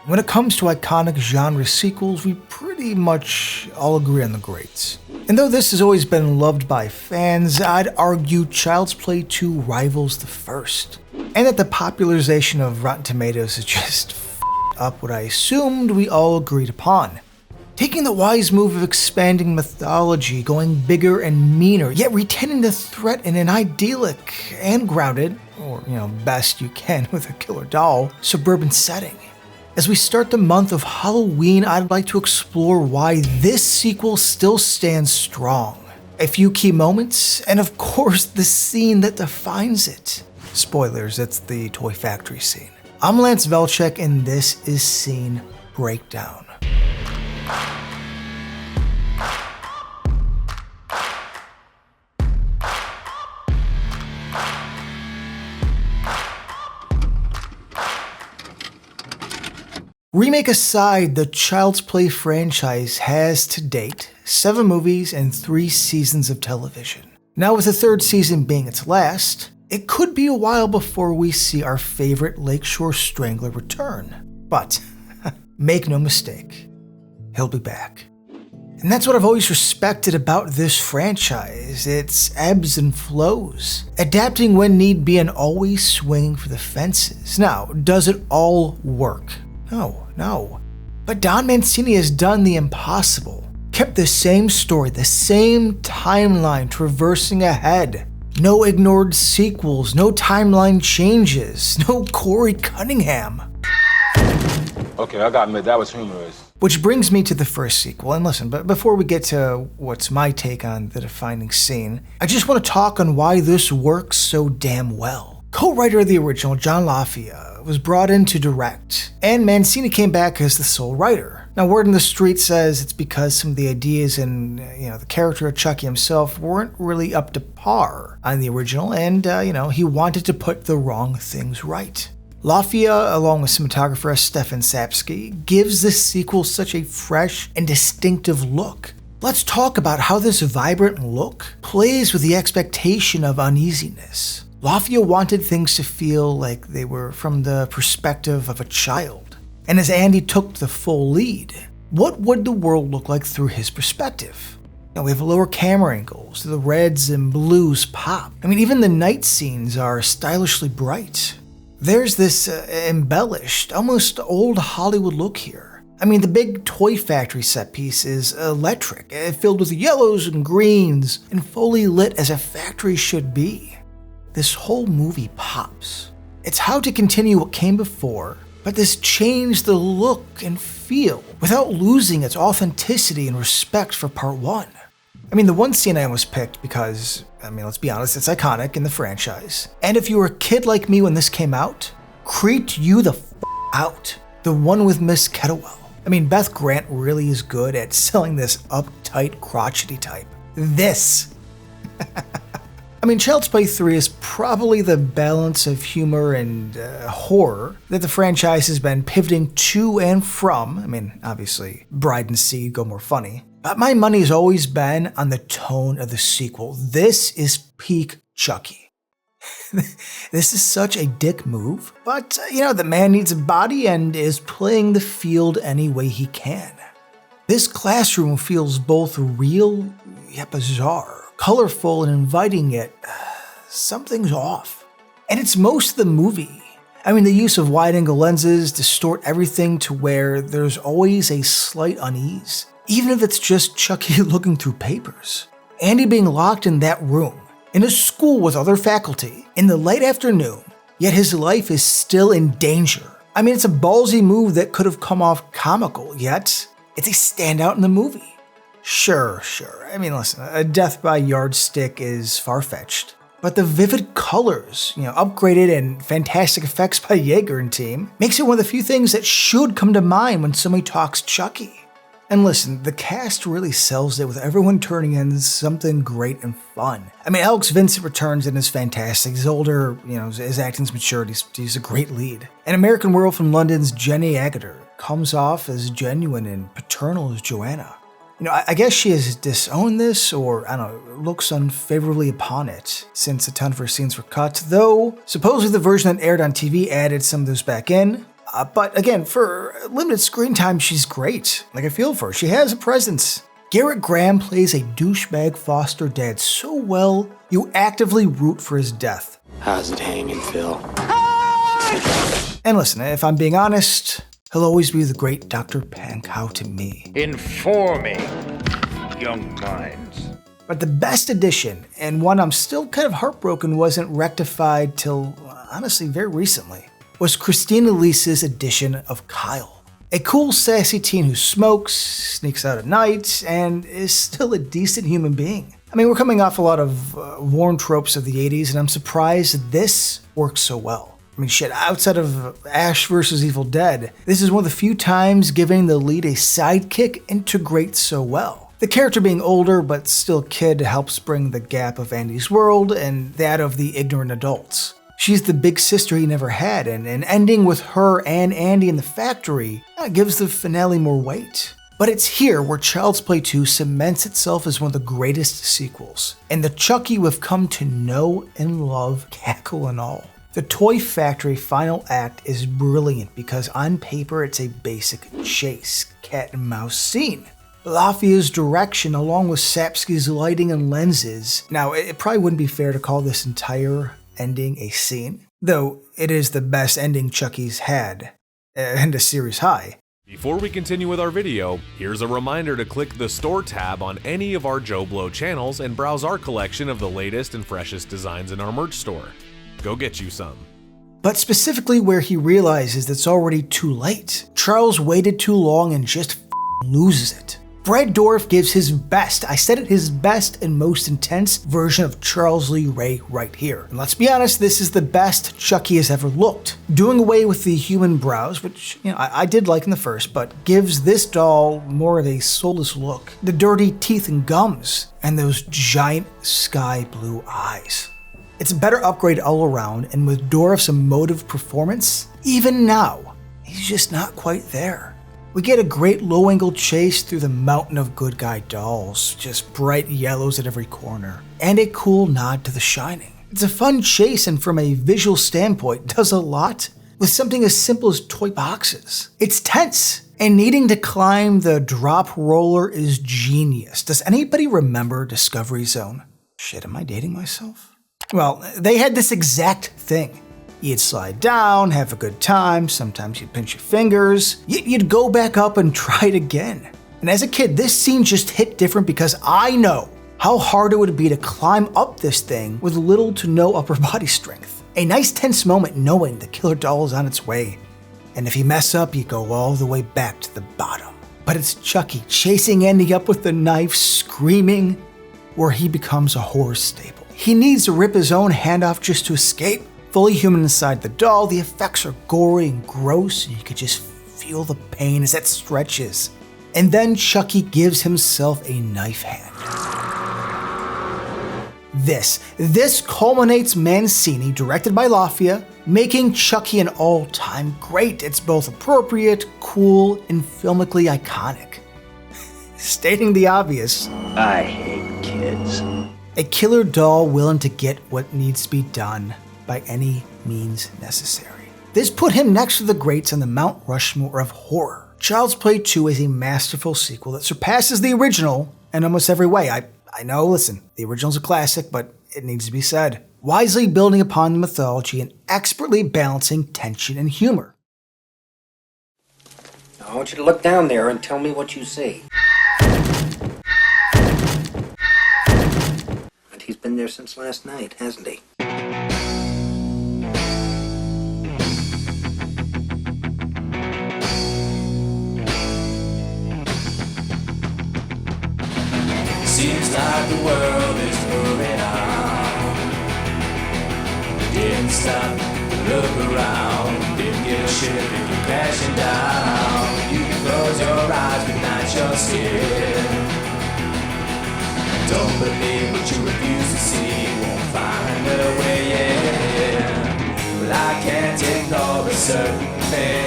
When it comes to iconic genre sequels, we pretty much all agree on the greats. And though this has always been loved by fans, I'd argue Child's Play 2 rivals the first. And that the popularization of Rotten Tomatoes has just f***ed up what I assumed we all agreed upon. Taking the wise move of expanding mythology, going bigger and meaner, yet retaining the threat in an idyllic and grounded, or best you can with a killer doll, suburban setting. As we start the month of Halloween, I'd like to explore why this sequel still stands strong. A few key moments, and of course the scene that defines it. Spoilers, it's the toy factory scene. I'm Lance Vlcek, and this is Scene Breakdown. Remake aside, the Child's Play franchise has to date 7 movies and 3 seasons of television. Now with the 3rd season being its last, it could be a while before we see our favorite Lakeshore Strangler return. But make no mistake, he'll be back. And that's what I've always respected about this franchise, its ebbs and flows, adapting when need be and always swinging for the fences. Now, does it all work? No. But Don Mancini has done the impossible. Kept the same story, the same timeline traversing ahead. No ignored sequels, no timeline changes, no Corey Cunningham. Okay, I gotta admit, that was humorous. Which brings me to the first sequel. And listen, but before we get to what's my take on the defining scene, I just want to talk on why this works so damn well. Co-writer of the original, John LaFia, was brought in to direct, and Mancini came back as the sole writer. Now, word in the street says it's because some of the ideas and the character of Chucky himself weren't really up to par on the original, and he wanted to put the wrong things right. LaFia, along with cinematographer Stefan Sapsky, gives this sequel such a fresh and distinctive look. Let's talk about how this vibrant look plays with the expectation of uneasiness. LaFia wanted things to feel like they were from the perspective of a child. And as Andy took the full lead, what would the world look like through his perspective? Now we have lower camera angles, the reds and blues pop. Even the night scenes are stylishly bright. There's this embellished, almost old Hollywood look here. The big toy factory set piece is electric, filled with yellows and greens, and fully lit as a factory should be. This whole movie pops. It's how to continue what came before, but this changed the look and feel without losing its authenticity and respect for part 1. The one scene I almost picked because, let's be honest, it's iconic in the franchise. And if you were a kid like me when this came out, creeped you the out. The one with Miss Kettlewell. Beth Grant really is good at selling this uptight, crotchety type. This. Child's Play 3 is probably the balance of humor and horror that the franchise has been pivoting to and from. Obviously, Bride and Seed go more funny. But my money has always been on the tone of the sequel. This is peak Chucky. This is such a dick move, but the man needs a body and is playing the field any way he can. This classroom feels both real yet bizarre. Colorful and inviting, yet something's off. And it's most of the movie. The use of wide-angle lenses distort everything to where there's always a slight unease, even if it's just Chucky looking through papers. Andy being locked in that room, in a school with other faculty, in the late afternoon, yet his life is still in danger. It's a ballsy move that could have come off comical, yet it's a standout in the movie. Sure. Listen, a death by yardstick is far-fetched. But the vivid colors, upgraded and fantastic effects by Yeager and team, makes it one of the few things that should come to mind when somebody talks Chucky. And listen, the cast really sells it with everyone turning in something great and fun. Alex Vincent returns and is fantastic. He's older, his acting's matured, he's a great lead. And American Werewolf in London's Jenny Agutter comes off as genuine and paternal as Joanna. I guess she has disowned this, or, looks unfavorably upon it, since a ton of her scenes were cut, though supposedly the version that aired on TV added some of those back in. But again, for limited screen time, she's great. Like, I feel for her. She has a presence. Garrett Graham plays a douchebag foster dad so well, you actively root for his death. How's it hanging, Phil? And listen, if I'm being honest, he'll always be the great Dr. Pankow to me. Informing, young minds. But the best addition, and one I'm still kind of heartbroken wasn't rectified till, honestly, very recently, was Christina Lisa's addition of Kyle. A cool, sassy teen who smokes, sneaks out at night, and is still a decent human being. I mean, we're coming off a lot of worn tropes of the 80s, and I'm surprised this works so well. I mean, shit, outside of Ash vs. Evil Dead, this is one of the few times giving the lead a sidekick integrates so well. The character being older but still a kid helps bring the gap of Andy's world and that of the ignorant adults. She's the big sister he never had, and an ending with her and Andy in the factory gives the finale more weight. But it's here where Child's Play 2 cements itself as one of the greatest sequels, and the Chucky we've come to know and love, cackle and all. The Toy Factory final act is brilliant because on paper it's a basic chase, cat and mouse scene. Lafia's direction along with Sapsky's lighting and lenses. Now, it probably wouldn't be fair to call this entire ending a scene, though it is the best ending Chucky's had, and a series high. Before we continue with our video, here's a reminder to click the Store tab on any of our JoBlo channels and browse our collection of the latest and freshest designs in our merch store. Go get you some. But specifically where he realizes it's already too late. Charles waited too long and just loses it. Brad Dourif gives his best, I said it, his best and most intense version of Charles Lee Ray right here. And let's be honest, this is the best Chucky has ever looked. Doing away with the human brows, which, I did like in the first, but gives this doll more of a soulless look. The dirty teeth and gums, and those giant sky blue eyes. It's a better upgrade all around, and with Dourif's emotive performance, even now, he's just not quite there. We get a great low-angle chase through the mountain of good guy dolls, just bright yellows at every corner, and a cool nod to The Shining. It's a fun chase and from a visual standpoint does a lot with something as simple as toy boxes. It's tense, and needing to climb the drop roller is genius. Does anybody remember Discovery Zone? Shit, am I dating myself? Well, they had this exact thing. You'd slide down, have a good time, sometimes you'd pinch your fingers, you'd go back up and try it again. And as a kid, this scene just hit different because I know how hard it would be to climb up this thing with little to no upper body strength. A nice tense moment knowing the killer doll is on its way. And if you mess up, you go all the way back to the bottom. But it's Chucky chasing Andy up with the knife, screaming, where he becomes a horror staple. He needs to rip his own hand off just to escape. Fully human inside the doll, the effects are gory and gross, and you could just feel the pain as that stretches. And then Chucky gives himself a knife hand. This culminates Mancini, directed by Lafia, making Chucky an all-time great. It's both appropriate, cool, and filmically iconic. Stating the obvious, I hate kids. A killer doll willing to get what needs to be done by any means necessary. This put him next to the greats on the Mount Rushmore of horror. Child's Play 2 is a masterful sequel that surpasses the original in almost every way. I know, listen, the original's a classic, but it needs to be said. Wisely building upon the mythology and expertly balancing tension and humor. I want you to look down there and tell me what you see. And he's been there since last night, hasn't he? Seems like the world is moving on. Didn't stop to look around. Didn't give a shit if you're crashing down. You can close your eyes but not your skin. Don't believe what you refuse to see. Won't find a way in. Well, I can't ignore a certain thing.